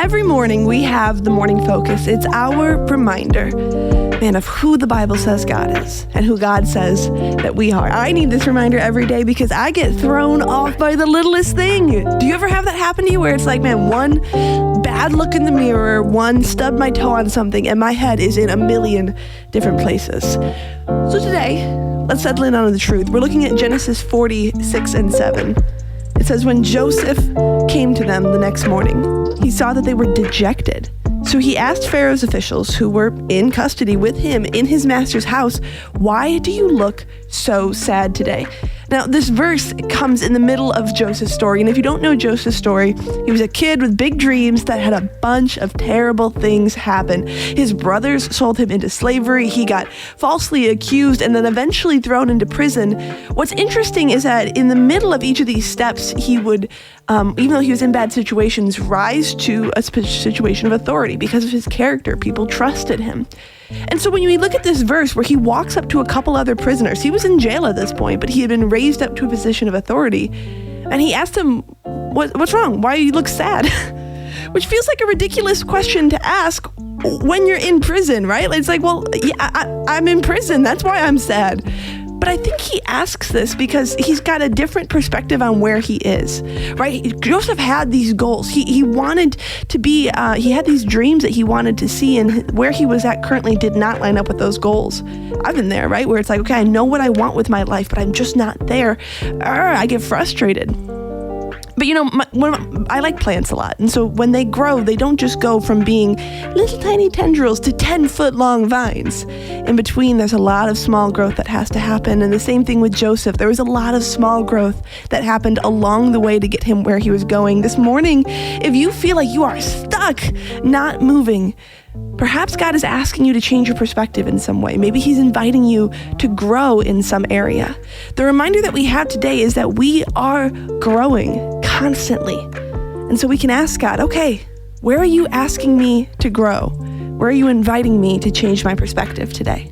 Every morning we have the morning focus. It's our reminder, of who the Bible says God is and who God says that we are. I need this reminder every day because I get thrown off by the littlest thing. Do you ever have that happen to you where it's like, one bad look in the mirror, one stub my toe on something, and my head is in a million different places? So today, let's settle in on the truth. We're looking at Genesis 46 and 7. It says, when Joseph came to them the next morning, he saw that they were dejected. So he asked Pharaoh's officials who were in custody with him in his master's house, "Why do you look so sad today?" Now, this verse comes in the middle of Joseph's story. And if you don't know Joseph's story, he was a kid with big dreams that had a bunch of terrible things happen. His brothers sold him into slavery. He got falsely accused and then eventually thrown into prison. What's interesting is that in the middle of each of these steps, he would, even though he was in bad situations, rise to a situation of authority because of his character. People trusted him. And so when you look at this verse where he walks up to a couple other prisoners, he was in jail at this point, but he had been raised up to a position of authority. And he asked them, what's wrong? Why do you look sad? Which feels like a ridiculous question to ask when you're in prison, right? It's like, well, yeah, I'm in prison. That's why I'm sad. But I think he asks this because he's got a different perspective on where he is, right? Joseph had these goals. He wanted to be, he had these dreams that he wanted to see, and where he was at currently did not line up with those goals. I've been there, right? Where it's like, okay, I know what I want with my life, but I'm just not there. I get frustrated. But I like plants a lot. And so when they grow, they don't just go from being little tiny tendrils to 10-foot long vines. In between, there's a lot of small growth that has to happen. And the same thing with Joseph. There was a lot of small growth that happened along the way to get him where he was going. This morning, if you feel like you are stuck, not moving, perhaps God is asking you to change your perspective in some way. Maybe he's inviting you to grow in some area. The reminder that we have today is that we are growing constantly. And so we can ask God, okay, where are you asking me to grow? Where are you inviting me to change my perspective today?